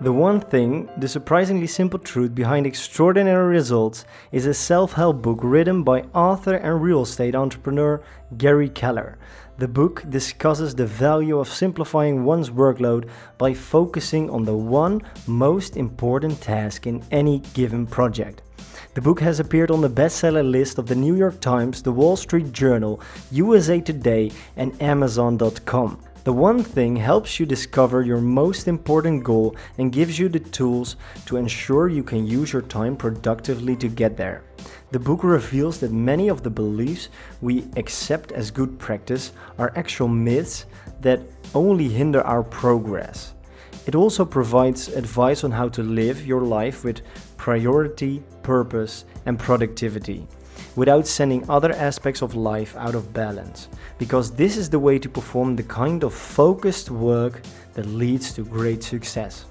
The One Thing, the surprisingly simple truth behind extraordinary results, is a self-help book written by author and real estate entrepreneur Gary Keller. The book discusses the value of simplifying one's workload by focusing on the one most important task in any given project. The book has appeared on the bestseller list of the New York Times, the Wall Street Journal, USA Today, and Amazon.com. The One Thing helps you discover your most important goal and gives you the tools to ensure you can use your time productively to get there. The book reveals that many of the beliefs we accept as good practice are actual myths that only hinder our progress. It also provides advice on how to live your life with priority, purpose, and productivity, without sending other aspects of life out of balance, because this is the way to perform the kind of focused work that leads to great success.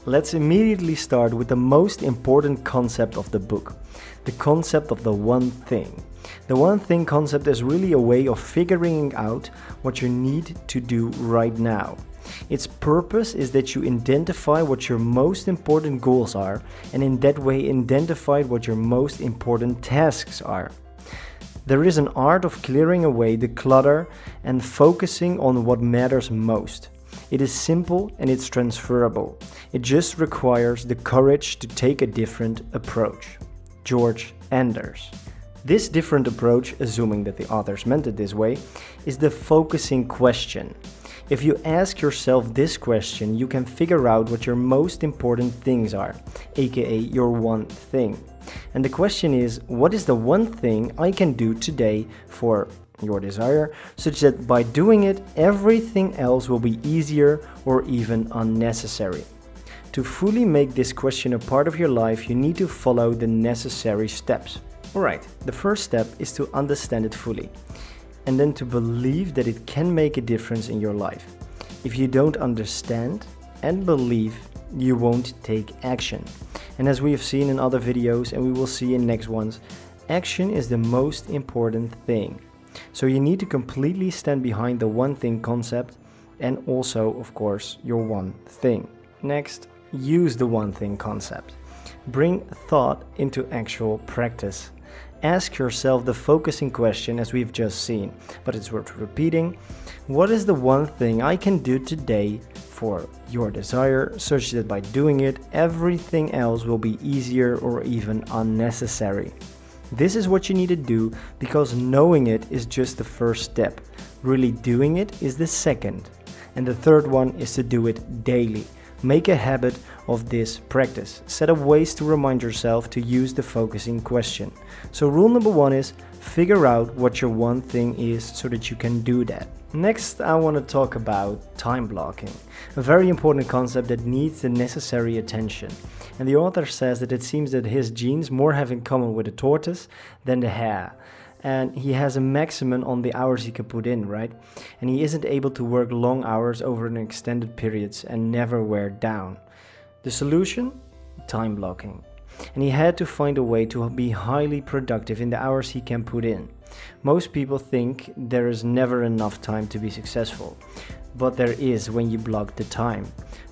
Let's immediately start with the most important concept of the book, the concept of the one thing. The one thing concept is really a way of figuring out what you need to do right now. Its purpose is that you identify what your most important goals are, and in that way identify what your most important tasks are. There is an art of clearing away the clutter and focusing on what matters most. It is simple and it's transferable. It just requires the courage to take a different approach. George Anders. This different approach, assuming that the authors meant it this way, is the focusing question. If you ask yourself this question, you can figure out what your most important things are, aka your one thing. And the question is, what is the one thing I can do today for your desire, such that by doing it, everything else will be easier or even unnecessary? To fully make this question a part of your life, you need to follow the necessary steps. Alright, the first step is to understand it fully, and then to believe that it can make a difference in your life. If you don't understand and believe, you won't take action. And as we have seen in other videos and we will see in next ones, action is the most important thing. So you need to completely stand behind the one thing concept and also, of course, your one thing. Next, use the one thing concept. Bring thought into actual practice. Ask yourself the focusing question as we've just seen, but it's worth repeating. What is the one thing I can do today for your desire, such that by doing it, everything else will be easier or even unnecessary? This is what you need to do, because knowing it is just the first step. Really doing it is the second. And the third one is to do it daily. Make a habit of this practice. Set up ways to remind yourself to use the focusing question. So rule number 1 is figure out what your one thing is so that you can do that. Next, I want to talk about time blocking, a very important concept that needs the necessary attention. And the author says that it seems that his genes more have in common with the tortoise than the hare. And he has a maximum on the hours he can put in, right? And he isn't able to work long hours over an extended periods and never wear down. The solution? Time blocking. And he had to find a way to be highly productive in the hours he can put in. Most people think there is never enough time to be successful, but there is when you block the time.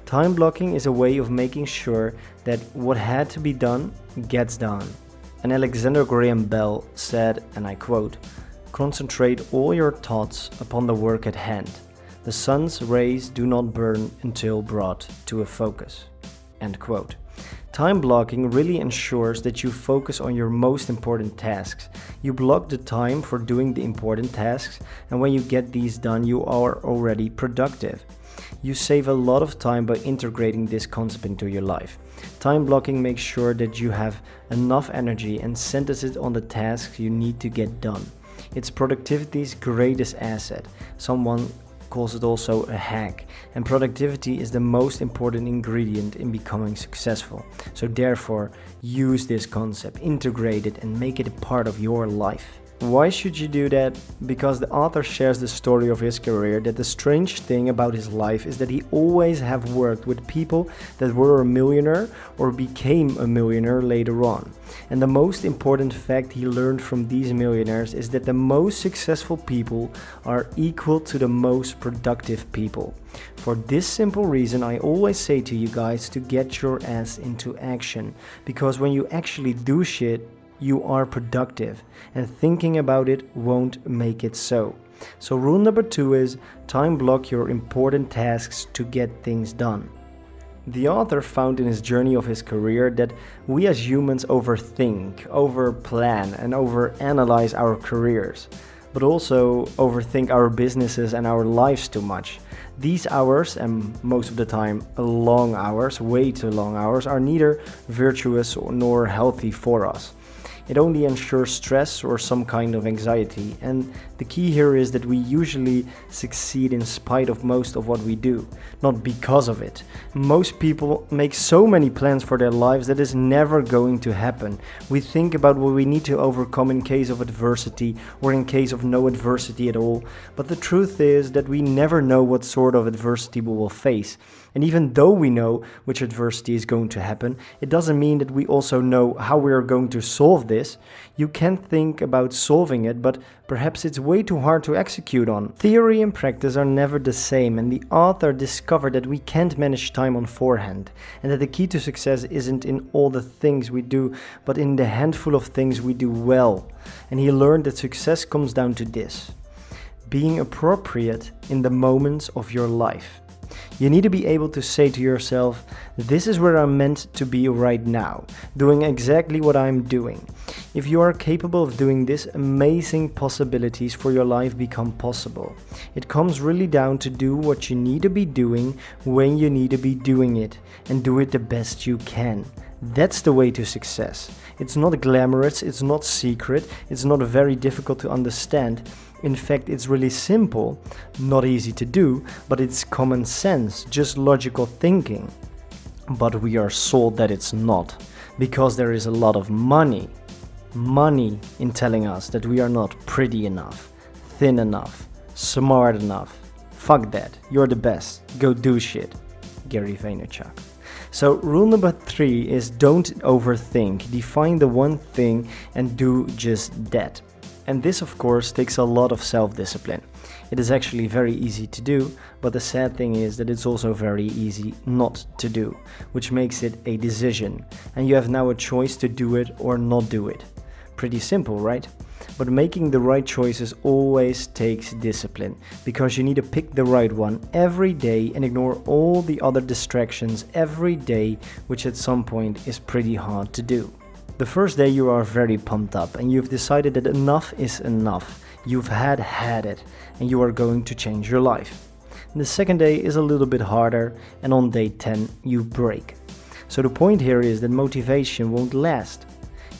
Time blocking is a way of making sure that what had to be done gets done. And Alexander Graham Bell said, and I quote, "Concentrate all your thoughts upon the work at hand. The sun's rays do not burn until brought to a focus." End quote. Time blocking really ensures that you focus on your most important tasks. You block the time for doing the important tasks, and when you get these done, you are already productive. You save a lot of time by integrating this concept into your life. Time blocking makes sure that you have enough energy and centers it on the tasks you need to get done. It's productivity's greatest asset. Someone calls it also a hack, and productivity is the most important ingredient in becoming successful. So therefore, use this concept, integrate it, and make it a part of your life. Why should you do that? Because the author shares the story of his career, that the strange thing about his life is that he always have worked with people that were a millionaire or became a millionaire later on. And the most important fact he learned from these millionaires is that the most successful people are equal to the most productive people. For this simple reason, I always say to you guys to get your ass into action, because when you actually do shit, you are productive, and thinking about it won't make it so. So rule number 2 is time block your important tasks to get things done. The author found in his journey of his career that we as humans overthink, overplan, and overanalyze our careers, but also overthink our businesses and our lives too much. These hours, and most of the time long hours, way too long hours, are neither virtuous nor healthy for us. It only ensures stress or some kind of anxiety, and the key here is that we usually succeed in spite of most of what we do, not because of it. Most people make so many plans for their lives that is never going to happen. We think about what we need to overcome in case of adversity or in case of no adversity at all, but the truth is that we never know what sort of adversity we will face. And even though we know which adversity is going to happen, it doesn't mean that we also know how we are going to solve this. You can think about solving it, but perhaps it's way too hard to execute on. Theory and practice are never the same, and the author discovered that we can't manage time on forehand, and that the key to success isn't in all the things we do, but in the handful of things we do well. And he learned that success comes down to this: being appropriate in the moments of your life. You need to be able to say to yourself, this is where I'm meant to be right now, doing exactly what I'm doing. If you are capable of doing this, amazing possibilities for your life become possible. It comes really down to do what you need to be doing when you need to be doing it, and do it the best you can. That's the way to success. It's not glamorous, it's not secret, it's not very difficult to understand. In fact, it's really simple, not easy to do, but it's common sense, just logical thinking. But we are sold that it's not, because there is a lot of money in telling us that we are not pretty enough, thin enough, smart enough. Fuck that, you're the best, go do shit. Gary Vaynerchuk. So rule number 3 is don't overthink, define the one thing and do just that. And this, of course, takes a lot of self-discipline. It is actually very easy to do, but the sad thing is that it's also very easy not to do, which makes it a decision. And you have now a choice to do it or not do it. Pretty simple, right? But making the right choices always takes discipline, because you need to pick the right one every day and ignore all the other distractions every day, which at some point is pretty hard to do. The first day you are very pumped up and you've decided that enough is enough. You've had it and you are going to change your life. And the second day is a little bit harder, and on day 10 you break. So the point here is that motivation won't last.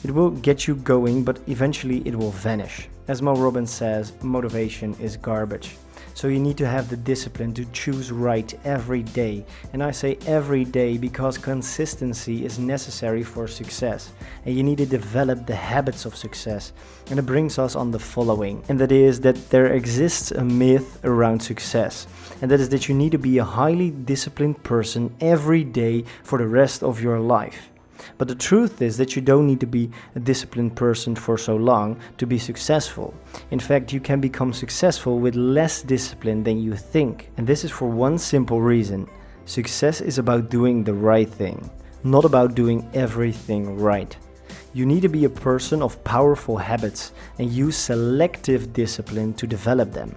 It will get you going, but eventually it will vanish. As Mel Robbins says, motivation is garbage. So you need to have the discipline to choose right every day. And I say every day because consistency is necessary for success. And you need to develop the habits of success. And it brings us on the following. And that is that there exists a myth around success. And that is that you need to be a highly disciplined person every day for the rest of your life. But the truth is that you don't need to be a disciplined person for so long to be successful. In fact, you can become successful with less discipline than you think. And this is for one simple reason. Success is about doing the right thing, not about doing everything right. You need to be a person of powerful habits and use selective discipline to develop them.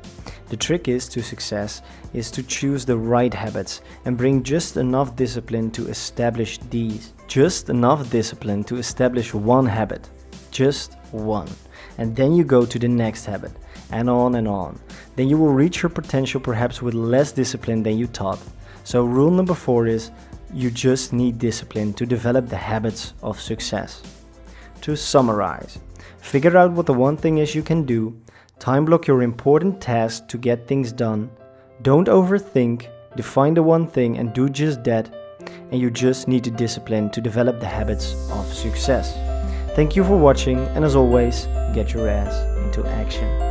The trick to success is to choose the right habits and bring just enough discipline to establish these. Just enough discipline to establish one habit. Just one. And then you go to the next habit, and on and on. Then you will reach your potential perhaps with less discipline than you thought. So rule number 4 is you just need discipline to develop the habits of success. To summarize, figure out what the one thing is you can do. Time block your important tasks to get things done. Don't overthink, define the one thing and do just that. And you just need to discipline to develop the habits of success. Thank you for watching, and as always, get your ass into into action.